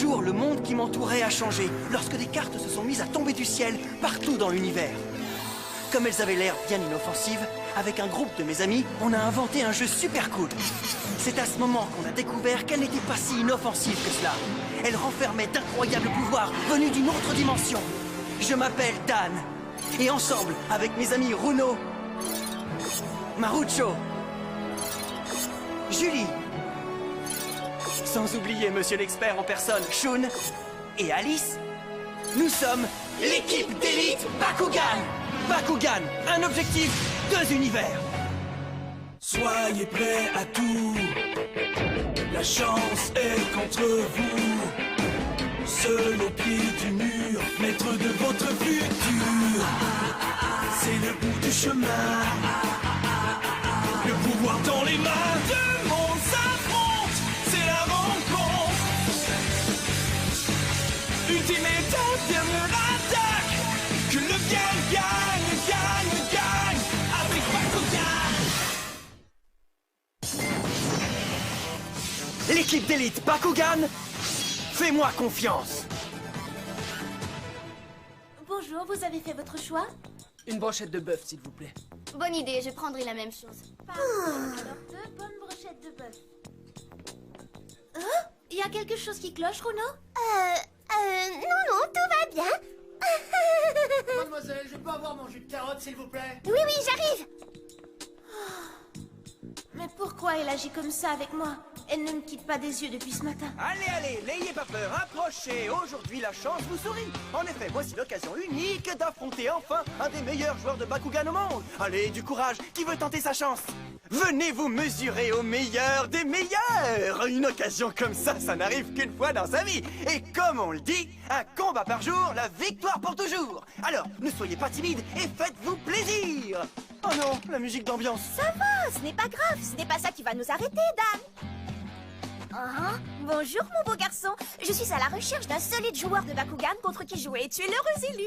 jour, le monde qui m'entourait a changé, lorsque des cartes se sont mises à tomber du ciel partout dans l'univers. Comme elles avaient l'air bien inoffensives, avec un groupe de mes amis, on a inventé un jeu super cool. C'est à ce moment qu'on a découvert qu'elle n'était pas si inoffensive que cela. Elle renfermait d'incroyables pouvoirs venus d'une autre dimension. Je m'appelle Dan, et ensemble, avec mes amis Runo, Marucho, Julie, sans oublier Monsieur l'expert en personne, Shun, et Alice, nous sommes l'équipe d'élite Bakugan. Bakugan, un objectif, 2 univers. Soyez prêts à tout, la chance est contre vous. Seul au pied du mur, maître de votre futur. C'est le bout du chemin, le pouvoir dans les mains. Deux mondes s'affrontent, c'est la rencontre. Ultime étape, dernière attaque. Que le bien gagne, gagne, gagne avec Bakugan. L'équipe d'élite Bakugan, fais-moi confiance. Bonjour, vous avez fait votre choix? Une brochette de bœuf, s'il vous plaît. Bonne idée, je prendrai la même chose. Alors, 2 bonnes brochettes de bœuf. Oh, il y a quelque chose qui cloche, Runo? Non, tout va bien. Mademoiselle, je peux avoir mon jus de carotte, s'il vous plaît? Oui, j'arrive. Mais pourquoi elle agit comme ça avec moi? Elle ne me quitte pas des yeux depuis ce matin. Allez, n'ayez pas peur, approchez. Aujourd'hui, la chance vous sourit. En effet, voici l'occasion unique d'affronter enfin un des meilleurs joueurs de Bakugan au monde. Allez, du courage, qui veut tenter sa chance? Venez vous mesurer au meilleur des meilleurs. Une occasion comme ça n'arrive qu'une fois dans sa vie. Et comme on le dit, un combat par jour, la victoire pour toujours. Alors, ne soyez pas timide et faites-vous plaisir. Oh non, la musique d'ambiance. Ça va, ce n'est pas grave. Ce n'est pas ça qui va nous arrêter, Dan. Bonjour, mon beau garçon. Je suis à la recherche d'un solide joueur de Bakugan contre qui jouer. Tu es l'heureux élu.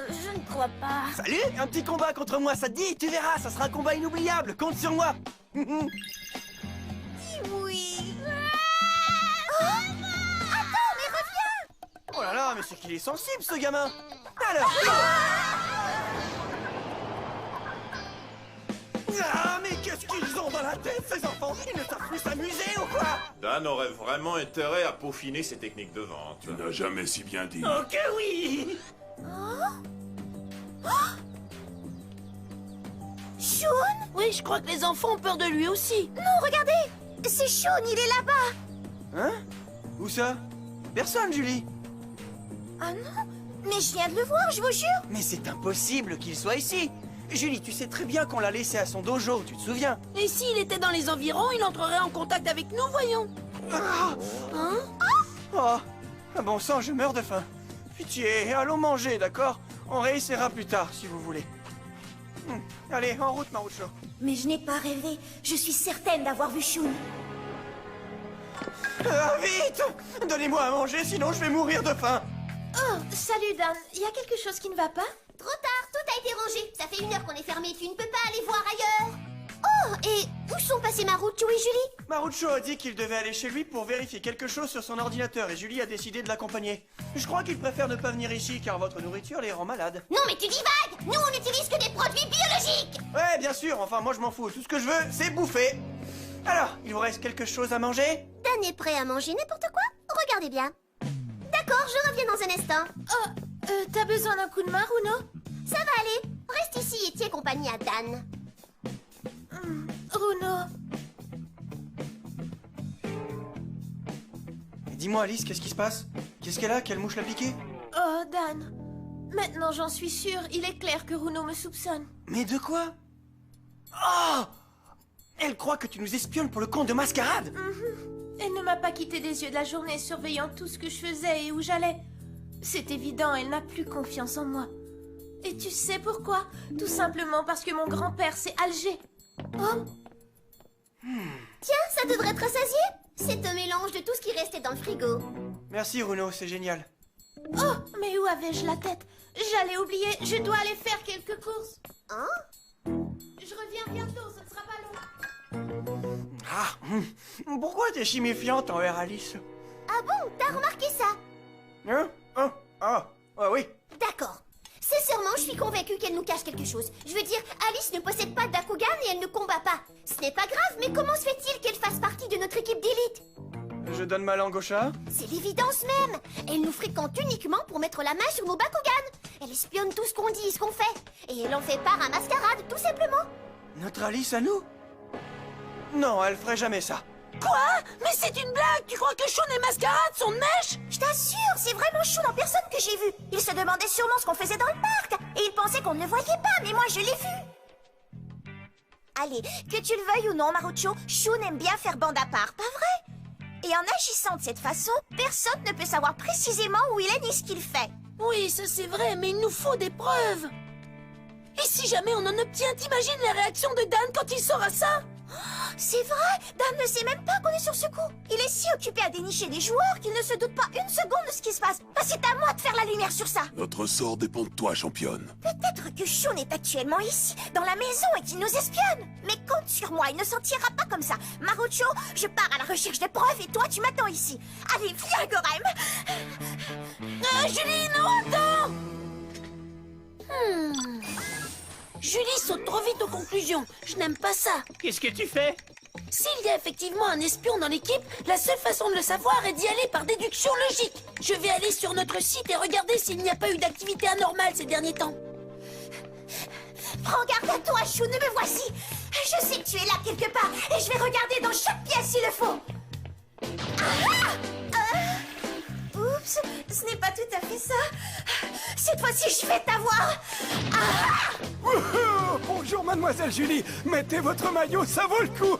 Je ne crois pas. Salut, un petit combat contre moi, ça te dit? Tu verras, ça sera un combat inoubliable. Compte sur moi. Oui. Attends, mais reviens. Oh là là, mais c'est qu'il est sensible, ce gamin. Alors. Ah, mais qu'est-ce qu'ils ont dans la tête, ces enfants? Ils ne savent plus s'amuser ou quoi? Dan aurait vraiment intérêt à peaufiner ses techniques de vente. Tu n'as jamais si bien dit. Oh que oui! Shun? Oui, je crois que les enfants ont peur de lui aussi. Non, regardez. C'est Shun, il est là-bas. Hein? Où ça? Personne, Julie. Ah non, mais je viens de le voir, je vous jure. Mais c'est impossible qu'il soit ici. Julie, tu sais très bien qu'on l'a laissé à son dojo, tu te souviens? Et s'il était dans les environs, il entrerait en contact avec nous, voyons. Oh, ah bon sang, je meurs de faim. Pitié, allons manger, d'accord? On réessayera plus tard, si vous voulez. Allez, en route, Marucho. Mais je n'ai pas rêvé. Je suis certaine d'avoir vu Shun. Vite! Donnez-moi à manger, sinon je vais mourir de faim. Oh, salut Dan. Il y a quelque chose qui ne va pas? Trop tard, tout a été rangé. Ça fait 1 heure qu'on est fermé. Tu ne peux pas aller voir ailleurs. Oh, et où sont passés Marucho et Julie? Marucho a dit qu'il devait aller chez lui pour vérifier quelque chose sur son ordinateur et Julie a décidé de l'accompagner. Je crois qu'il préfère ne pas venir ici car votre nourriture les rend malades. Non, mais tu divagues. Nous, on n'utilise que des produits biologiques. Ouais, bien sûr, enfin moi je m'en fous. Tout ce que je veux, c'est bouffer. Alors, il vous reste quelque chose à manger? Dan est prêt à manger n'importe quoi? Regardez bien. D'accord, je reviens dans un instant. Oh, t'as besoin d'un coup de main, Runo? Ça va aller. Reste ici et tiens compagnie à Dan. Runo. Dis-moi Alice, qu'est-ce qui se passe? Qu'est-ce qu'elle a? Quelle mouche l'a piqué? Oh, Dan. Maintenant, j'en suis sûre. Il est clair que Runo me soupçonne. Mais de quoi? Oh! Elle croit que tu nous espionnes pour le compte de Mascarade! Elle ne m'a pas quitté des yeux de la journée, surveillant tout ce que je faisais et où j'allais. C'est évident, elle n'a plus confiance en moi. Et tu sais pourquoi? Tout simplement parce que mon grand-père, c'est Alger. Oh, Tiens, ça devrait te rassasier. C'est un mélange de tout ce qui restait dans le frigo. Merci Runo, c'est génial. oh, mais où avais-je la tête? J'allais oublier, je dois aller faire quelques courses. Hein? Je reviens bientôt, ce ne sera pas long. Ah, pourquoi t'es si méfiante envers Alice? Ah bon, t'as remarqué ça? Hein? Oh, ah, oui. D'accord. Sincèrement, je suis convaincue qu'elle nous cache quelque chose. Je veux dire, Alice ne possède pas de Bakugan et elle ne combat pas. Ce n'est pas grave, mais comment se fait-il qu'elle fasse partie de notre équipe d'élite? Je donne ma langue au chat? C'est l'évidence même. Elle nous fréquente uniquement pour mettre la main sur nos Bakugan. Elle espionne tout ce qu'on dit et ce qu'on fait. Et elle en fait part à Mascarade, tout simplement. Notre Alice à nous? Non, elle ferait jamais ça. Quoi? Mais c'est une blague! Tu crois que Shaun et Mascarade sont de mèche? Je t'assure, c'est vraiment Shaun en personne que j'ai vu. Il se demandait sûrement ce qu'on faisait dans le parc. Et il pensait qu'on ne le voyait pas, mais moi je l'ai vu. Allez, que tu le veuilles ou non, Marucho, Shaun aime bien faire bande à part, pas vrai? Et en agissant de cette façon, personne ne peut savoir précisément où il est ni ce qu'il fait. Oui, ça c'est vrai, mais il nous faut des preuves. Et si jamais on en obtient, t'imagines la réaction de Dan quand il saura ça? C'est vrai, Dan ne sait même pas qu'on est sur ce coup. Il est si occupé à dénicher des joueurs qu'il ne se doute pas une seconde de ce qui se passe. Ah, c'est à moi de faire la lumière sur ça. Notre sort dépend de toi, championne. Peut-être que Shaun est actuellement ici, dans la maison, et qu'il nous espionne. Mais compte sur moi, il ne s'en tirera pas comme ça. Marucho, je pars à la recherche de preuves et toi, tu m'attends ici. Allez, viens, Gorem. Julie, non, attends! Julie saute trop vite aux conclusions. Je n'aime pas ça. Qu'est-ce que tu fais? S'il y a effectivement un espion dans l'équipe, la seule façon de le savoir est d'y aller par déduction logique. Je vais aller sur notre site et regarder s'il n'y a pas eu d'activité anormale ces derniers temps. Prends garde à toi, Shaun, me voici. Je sais que tu es là quelque part, et je vais regarder dans chaque pièce s'il le faut. Oups, ce n'est pas tout à fait ça. Cette fois-ci, je vais t'avoir. Bonjour, mademoiselle Julie. Mettez votre maillot, ça vaut le coup.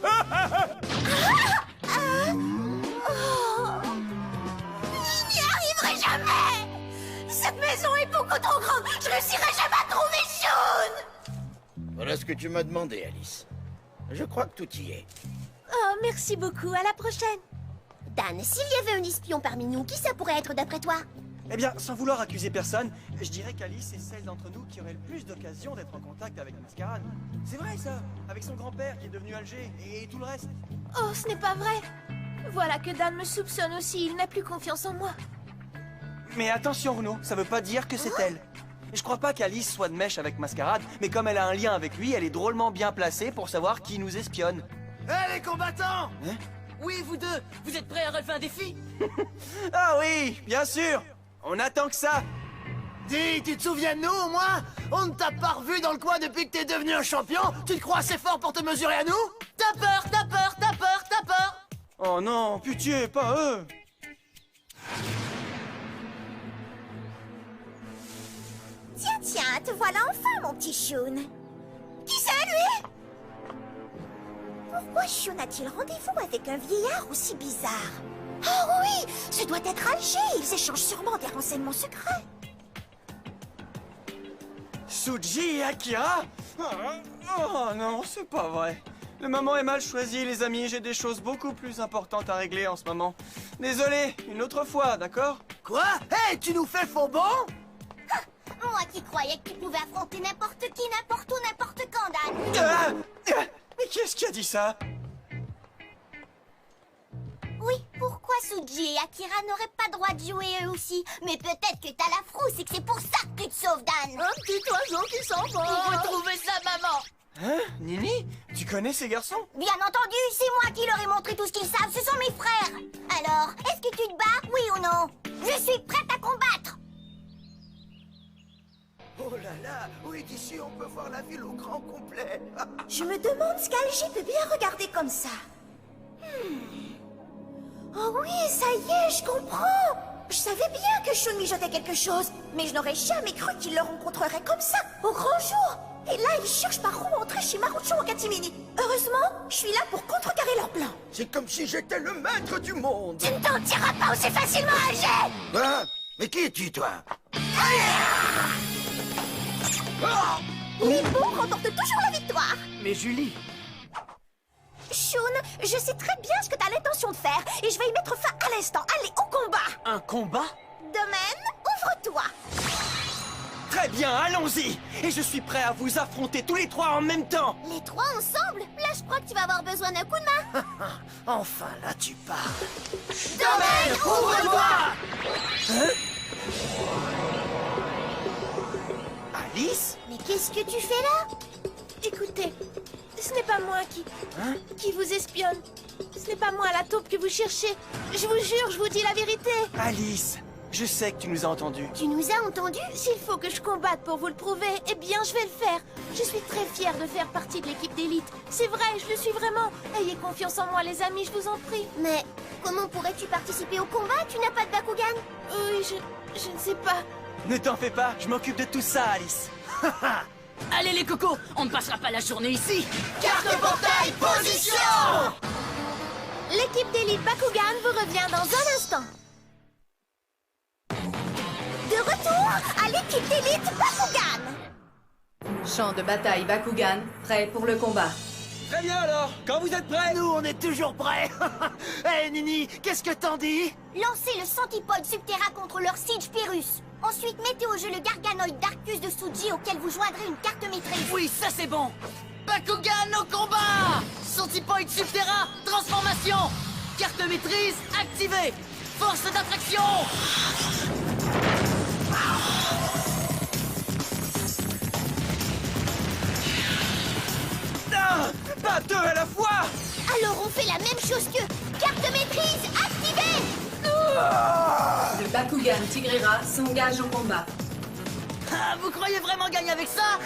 Je n'y arriverai jamais. Cette maison est beaucoup trop grande. Je ne réussirai jamais à trouver Shaun. Voilà ce que tu m'as demandé, Alice. Je crois que tout y est. Oh, merci beaucoup. À la prochaine. Dan, s'il y avait un espion parmi nous, qui ça pourrait être d'après toi? Eh bien, sans vouloir accuser personne, je dirais qu'Alice est celle d'entre nous qui aurait le plus d'occasion d'être en contact avec Mascarade. C'est vrai, ça. Avec son grand-père qui est devenu Alger et tout le reste. Oh, ce n'est pas vrai. Voilà que Dan me soupçonne aussi, il n'a plus confiance en moi. Mais attention, Renaud, ça veut pas dire que c'est elle. Je crois pas qu'Alice soit de mèche avec Mascarade, mais comme elle a un lien avec lui, elle est drôlement bien placée pour savoir qui nous espionne. Hé, les combattants! Hein? Oui, vous deux, vous êtes prêts à relever un défi? Ah oui, bien sûr. On attend que ça. Dis, tu te souviens de nous, au moins? On ne t'a pas revu dans le coin depuis que t'es devenu un champion? Tu te crois assez fort pour te mesurer à nous? T'as peur, t'as peur, t'as peur, t'as peur! Oh non, pitié, pas eux. Tiens, te voilà enfin, mon petit Shaun. Qui c'est, lui? Pourquoi Shaun a-t-il rendez-vous avec un vieillard aussi bizarre? Oh oui, ce doit être Alger. Ils échangent sûrement des renseignements secrets. Suji et Akira? Oh non, c'est pas vrai. Le moment est mal choisi, les amis. J'ai des choses beaucoup plus importantes à régler en ce moment. Désolé, une autre fois, d'accord? Quoi? Hé, tu nous fais faux bon? Moi qui croyais que tu pouvais affronter n'importe qui, n'importe où, n'importe quand, Dan. Mais qui est-ce qui a dit ça? Oui, pourquoi Suji et Akira n'auraient pas droit de jouer eux aussi? Mais peut-être que t'as la frousse et que c'est pour ça que tu te sauves, Dan. Un petit oiseau qui s'envole. Retrouvez ça, maman. Hein? Nini? Tu connais ces garçons? Bien entendu, c'est moi qui leur ai montré tout ce qu'ils savent, ce sont mes frères. Alors, est-ce que tu te bats, oui ou non? Je suis prête à combattre. Oh là là, oui, d'ici on peut voir la ville au grand complet. Je me demande ce qu'Alger peut bien regarder comme ça. Oh oui, ça y est, je comprends. Je savais bien que Shaun mijotait quelque chose, mais je n'aurais jamais cru qu'il le rencontrerait comme ça, au grand jour. Et là, ils cherchent par où entrer chez Marucho en catimini. Heureusement, je suis là pour contrecarrer leur plan. C'est comme si j'étais le maître du monde. Tu ne t'en tireras pas aussi facilement, Alger. Hein? Mais qui es-tu, toi? Les bons remportent toujours la victoire. Mais Julie... Shaun, je sais très bien ce que tu as l'intention de faire, et je vais y mettre fin à l'instant. Allez, au combat. Un combat? Domaine, ouvre-toi. Très bien, allons-y. Et je suis prêt à vous affronter tous les trois en même temps. Les trois ensemble? Là, je crois que tu vas avoir besoin d'un coup de main. Enfin, là tu parles. Domaine, ouvre-toi. Hein? Qu'est-ce que tu fais là? Écoutez, ce n'est pas moi qui vous espionne. Ce n'est pas moi la taupe que vous cherchez. Je vous jure, je vous dis la vérité. Alice, je sais que tu nous as entendus. Tu nous as entendus? S'il faut que je combatte pour vous le prouver, eh bien je vais le faire. Je suis très fière de faire partie de l'équipe d'élite. C'est vrai, je le suis vraiment. Ayez confiance en moi les amis, je vous en prie. Mais comment pourrais-tu participer au combat? Tu n'as pas de Bakugan? Oui, je ne sais pas. Ne t'en fais pas, je m'occupe de tout ça, Alice. Allez les cocos, on ne passera pas la journée ici. Carte portail, position! L'équipe d'élite Bakugan vous revient dans un instant. De retour à l'équipe d'élite Bakugan! Champ de bataille Bakugan, prêt pour le combat. Très bien alors, quand vous êtes prêts. Nous, on est toujours prêts. Hé, Nini, qu'est-ce que t'en dis? Lancez le Centipode Subterra contre leur Siege Pyrrhus. Ensuite, mettez au jeu le Garganoid Darkus de Suji auquel vous joindrez une carte maîtrise. Oui, ça c'est bon. Bakugan au combat. Centipede Subterra, transformation. Carte maîtrise activée. Force d'attraction. Non, pas deux à la fois. Alors on fait la même chose que carte maîtrise activée. Le Bakugan Tigrera s'engage au combat. Ah, vous croyez vraiment gagner avec ça?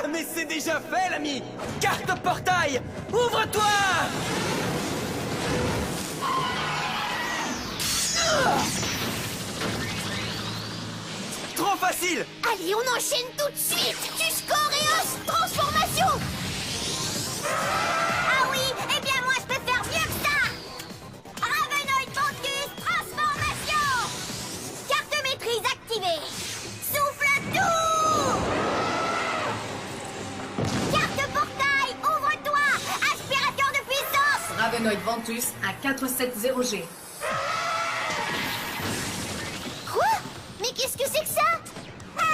Mais c'est déjà fait, l'ami. Carte portail, ouvre-toi. Trop facile. Allez, on enchaîne tout de suite. Tuscoreos transformation. Ah oui, eh bien moi je peux faire mieux que ça. Ravenoid Ventus transformation. Carte maîtrise activée. Souffle tout. Carte portail, ouvre-toi. Aspirateur de puissance. Ravenoid Ventus à 470G. Quoi? Mais qu'est-ce que c'est que ça?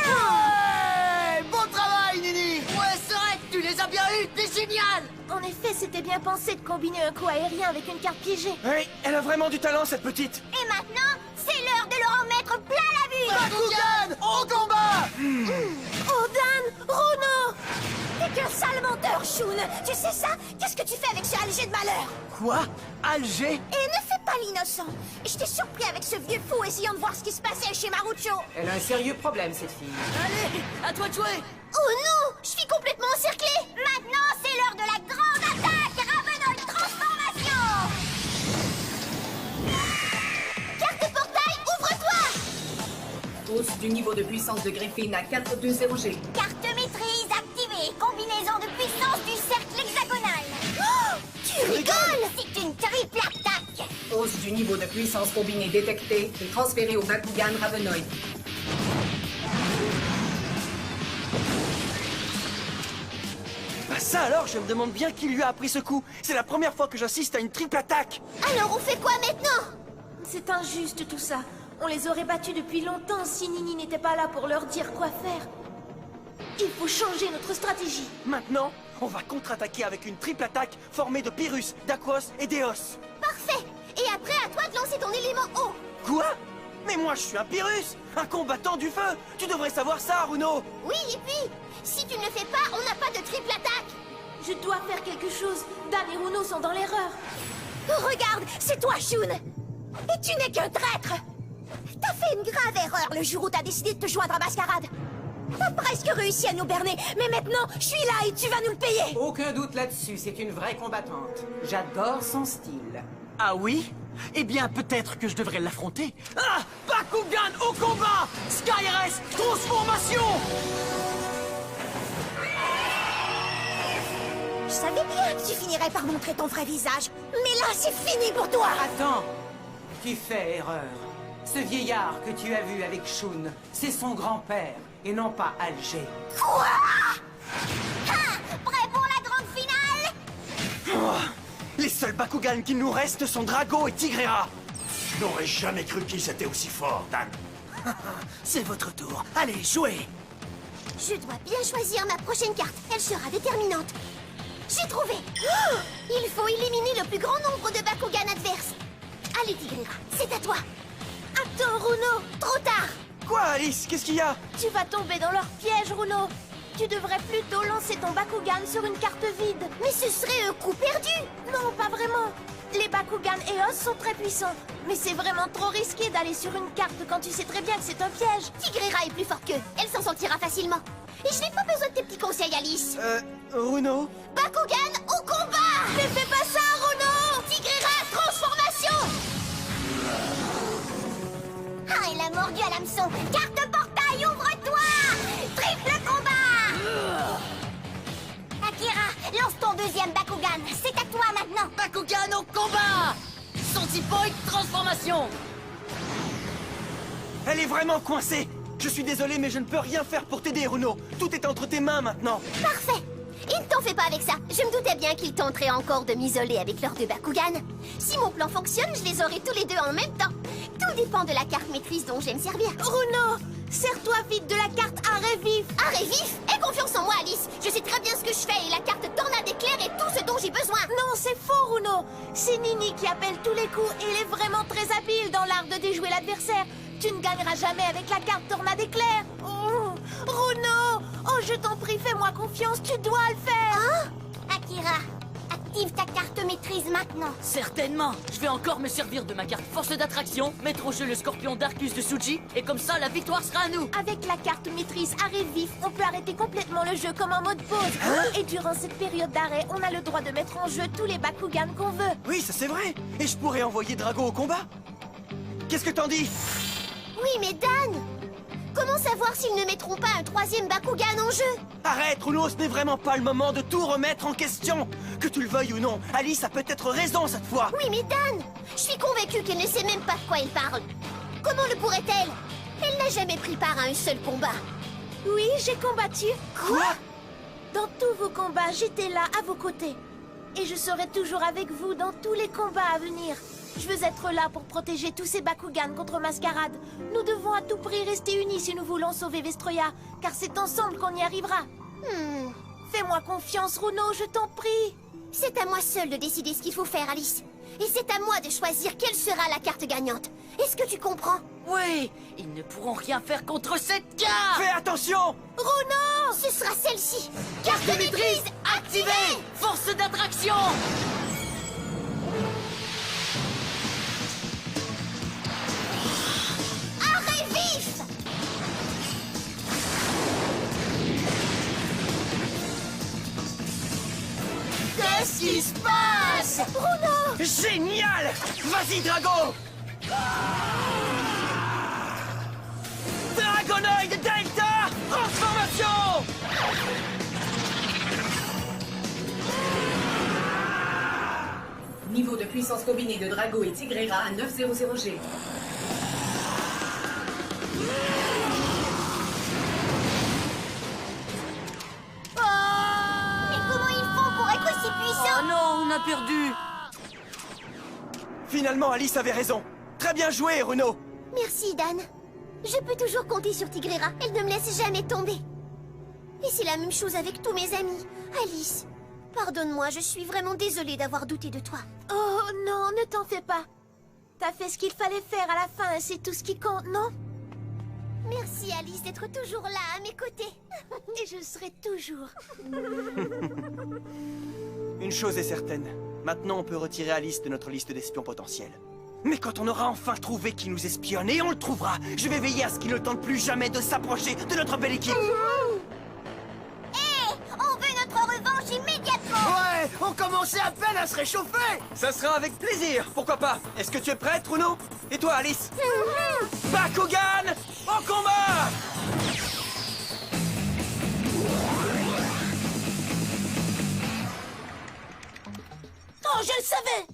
Hey, bon travail, Nini. Ouais, c'est vrai, tu les as bien eus, t'es génial. En effet, c'était bien pensé de combiner un coup aérien avec une carte piégée. Oui, elle a vraiment du talent, cette petite. Et maintenant, c'est l'heure de leur en mettre plein la vue. Bakugan, au combat! Odan, Runo! T'es qu'un sale menteur, Shun. Tu sais ça? Qu'est-ce que tu fais avec ce Alger de malheur? Quoi? Alger? Et ne fais pas l'innocent. Je t'ai surpris avec ce vieux fou essayant de voir ce qui se passait chez Marucho. Elle a un sérieux problème, cette fille. Allez, à toi de jouer. Oh non! Je suis complètement encerclée. Maintenant, c'est l'heure de la grande attaque. Ravenoid transformation. Carte portail, ouvre-toi. Hausse du niveau de puissance de Griffin à 420G. Carte maîtrise activée. Combinaison de puissance du cercle hexagonal. Oh, tu rigoles! C'est une triple attaque. Hausse du niveau de puissance combinée détectée et transférée au Bakugan Ravenoid. Bah ça alors, je me demande bien qui lui a appris ce coup. C'est la première fois que j'assiste à une triple attaque. Alors on fait quoi maintenant? C'est injuste tout ça. On les aurait battus depuis longtemps si Nini n'était pas là pour leur dire quoi faire. Il faut changer notre stratégie. Maintenant, on va contre-attaquer avec une triple attaque formée de Pyrrhus, d'Aquos et d'Eos. Parfait. Et après, à toi de lancer ton élément eau. Quoi? Mais moi je suis un Pyrrhus, un combattant du feu. Tu devrais savoir ça, Runo. Oui, et puis, si tu ne le fais pas, on n'a pas de triple attaque. Je dois faire quelque chose. Dan et Runo sont dans l'erreur. Regarde, c'est toi, Shun. Et tu n'es qu'un traître. T'as fait une grave erreur le jour où t'as décidé de te joindre à Mascarade. T'as presque réussi à nous berner, mais maintenant, je suis là et tu vas nous le payer. Aucun doute là-dessus, c'est une vraie combattante. J'adore son style. Ah oui? Eh bien, peut-être que je devrais l'affronter. Ah! Bakugan au combat! Skyres, transformation! Je savais bien que tu finirais par montrer ton vrai visage. Mais là, c'est fini pour toi. Attends, tu fais erreur. Ce vieillard que tu as vu avec Shun, c'est son grand-père, et non pas Alger. Quoi? Ah, prêt pour la grande finale? Oh, les seuls Bakugan qui nous restent sont Drago et Tigrera. Je n'aurais jamais cru qu'ils étaient aussi forts, Dan. C'est votre tour. Allez, jouez! Je dois bien choisir ma prochaine carte. Elle sera déterminante. J'ai trouvé. Oh, il faut éliminer le plus grand nombre de Bakugan adverses. Allez, Tigrera, c'est à toi. Attends, Runo, trop tard. Quoi, Alice? Qu'est-ce qu'il y a? Tu vas tomber dans leur piège, Runo. Tu devrais plutôt lancer ton Bakugan sur une carte vide. Mais ce serait un coup perdu. Non, pas vraiment. Les Bakugan EOS sont très puissants. Mais c'est vraiment trop risqué d'aller sur une carte quand tu sais très bien que c'est un piège. Tigrera est plus forte qu'eux. Elle s'en sortira facilement. Et je n'ai pas besoin de tes petits conseils, Alice. Runo? Bakugan au combat! Ne fais pas ça, Runo! Tigrera, transformation! Ah, elle a mordu à l'hameçon. Carte portail, ouvre-toi! Triple combat! Akira, lance ton deuxième Bakugan. C'est à toi maintenant. Bakugan au combat! Sensi-Point transformation! Elle est vraiment coincée! Je suis désolé, mais je ne peux rien faire pour t'aider, Runo. Tout est entre tes mains maintenant. Parfait. Et ne t'en fais pas avec ça. Je me doutais bien qu'ils tenteraient encore de m'isoler avec leurs deux Bakugan. Si mon plan fonctionne, je les aurai tous les deux en même temps. Tout dépend de la carte maîtrise dont je vais me servir. Runo, sers-toi vite de la carte arrêt vif. Arrêt vif? Aie confiance en moi, Alice. Je sais très bien ce que je fais et la carte tornade éclair est tout ce dont j'ai besoin. Non, c'est faux, Runo. C'est Nini qui appelle tous les coups et il est vraiment très habile dans l'art de déjouer l'adversaire. Tu ne gagneras jamais avec la carte tornade éclair. Oh, Runo, oh, je t'en prie, fais-moi confiance, tu dois le faire. Hein? Akira, active ta carte maîtrise maintenant. Certainement. Je vais encore me servir de ma carte force d'attraction, mettre au jeu le scorpion d'Arcus de Suji, et comme ça, la victoire sera à nous. Avec la carte maîtrise arrêt vif, on peut arrêter complètement le jeu comme en mode pause. Et durant cette période d'arrêt, on a le droit de mettre en jeu tous les Bakugan qu'on veut. Oui, ça c'est vrai. Et je pourrais envoyer Drago au combat. Qu'est-ce que t'en dis? Oui, mais Dan, comment savoir s'ils ne mettront pas un troisième Bakugan en jeu? Arrête, Runo, ce n'est vraiment pas le moment de tout remettre en question. Que tu le veuilles ou non, Alice a peut-être raison cette fois. Oui, mais Dan, je suis convaincue qu'elle ne sait même pas de quoi elle parle. Comment le pourrait-elle? Elle n'a jamais pris part à un seul combat. Oui, j'ai combattu. Quoi? Dans tous vos combats, j'étais là à vos côtés. Et je serai toujours avec vous dans tous les combats à venir. Je veux être là pour protéger tous ces Bakugan contre Mascarade. Nous devons à tout prix rester unis si nous voulons sauver Vestroya, car c'est ensemble qu'on y arrivera. Fais-moi confiance, Runo, je t'en prie. C'est à moi seule de décider ce qu'il faut faire, Alice. Et c'est à moi de choisir quelle sera la carte gagnante. Est-ce que tu comprends? Oui, ils ne pourront rien faire contre cette carte. Fais attention! Runo! Ce sera celle-ci. Carte maîtrise activée! Force d'attraction! Arrêt vif! Qu'est-ce qui se passe? Runo! Génial! Vas-y, Drago! Dragonoid Delta! Transformation! Niveau de puissance combinée de Drago et Tigrera à 900G. Mais comment ils font pour être aussi puissants? Oh non, on a perdu. Finalement, Alice avait raison. Très bien joué, Runo. Merci, Dan. Je peux toujours compter sur Tigrera. Elle ne me laisse jamais tomber. Et c'est la même chose avec tous mes amis. Alice, pardonne-moi, je suis vraiment désolée d'avoir douté de toi. Oh non, ne t'en fais pas. T'as fait ce qu'il fallait faire à la fin et c'est tout ce qui compte, non? Merci, Alice, d'être toujours là, à mes côtés. Et je serai toujours. Une chose est certaine. Maintenant, on peut retirer Alice de notre liste d'espions potentiels. Mais quand on aura enfin trouvé qui nous espionne, et on le trouvera, je vais veiller à ce qu'il ne tente plus jamais de s'approcher de notre belle équipe. Hé, on veut notre revanche immédiatement. Ouais, on commençait à peine à se réchauffer. Ça sera avec plaisir, pourquoi pas? Est-ce que tu es prête, Runo? Et toi, Alice? Bakugan, au combat! Oh, je le savais.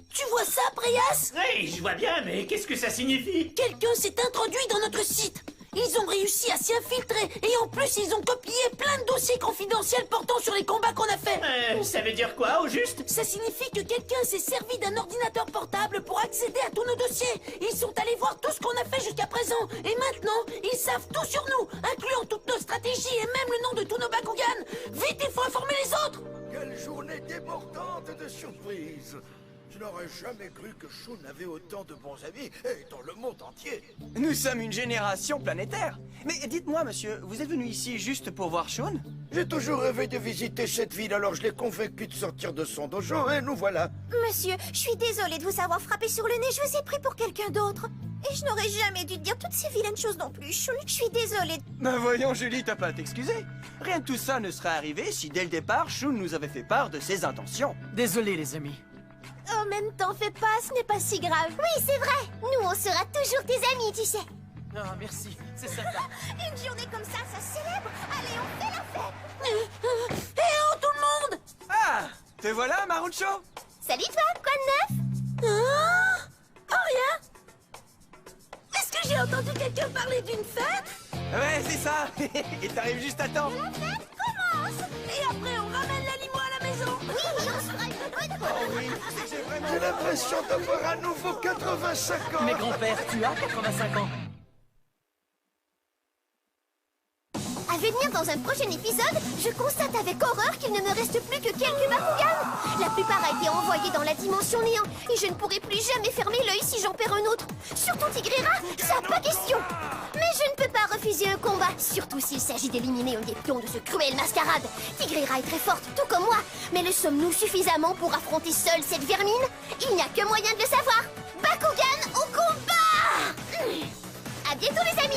Tu vois ça, Prias? Oui, je vois bien, mais qu'est-ce que ça signifie? Quelqu'un s'est introduit dans notre site. Ils ont réussi à s'y infiltrer. Et en plus, ils ont copié plein de dossiers confidentiels portant sur les combats qu'on a fait. Ça veut dire quoi, au juste? Ça signifie que quelqu'un s'est servi d'un ordinateur portable pour accéder à tous nos dossiers. Ils sont allés voir tout ce qu'on a fait jusqu'à présent. Et maintenant, ils savent tout sur nous, incluant toutes nos stratégies et même le nom de tous nos Bakugan. Vite, il faut informer les autres. Quelle journée débordante de surprises! Je n'aurais jamais cru que Shun avait autant de bons amis, et dans le monde entier. Nous sommes une génération planétaire. Mais dites-moi, monsieur, vous êtes venu ici juste pour voir Shun? J'ai toujours rêvé de visiter cette ville, alors je l'ai convaincu de sortir de son dojo, et nous voilà. Monsieur, je suis désolée de vous avoir frappé sur le nez, je vous ai pris pour quelqu'un d'autre. Et je n'aurais jamais dû te dire toutes ces vilaines choses non plus, Shun. Je suis désolée. Ben voyons, Julie, t'as pas à t'excuser. Rien de tout ça ne serait arrivé si dès le départ, Shun nous avait fait part de ses intentions. Désolé, les amis. Oh, même t'en fais pas, ce n'est pas si grave. Oui, c'est vrai. Nous, on sera toujours tes amis, tu sais. Ah, merci, c'est sympa. Une journée comme ça célèbre. Allez, on fait la fête. Eh oh, tout le monde! Ah, te voilà, Marucho? Salut toi, quoi de neuf? Oh, rien! Est-ce que j'ai entendu quelqu'un parler d'une fête? Ouais, c'est ça. Et t'arrives juste à temps. La fête commence. Et après, on ramène l'animaux à la maison? Oui, on sera une bonne. Oh oui, j'ai vraiment... J'ai l'impression d'avoir à nouveau 85 ans. Mais grand-père, tu as 85 ans. À venir dans un prochain épisode, je constate avec horreur qu'il ne me reste plus que quelques Bakugan. La plupart a été envoyée dans la dimension néant, et je ne pourrai plus jamais fermer l'œil si j'en perds un autre. Surtout Tigrera, ça pas question. Mais je ne peux pas refuser un combat, surtout s'il s'agit d'éliminer un des pions de ce cruel mascarade. Tigrera est très forte, tout comme moi, mais le sommes-nous suffisamment pour affronter seule cette vermine? Il n'y a que moyen de le savoir. Bakugan au combat! À bientôt les amis!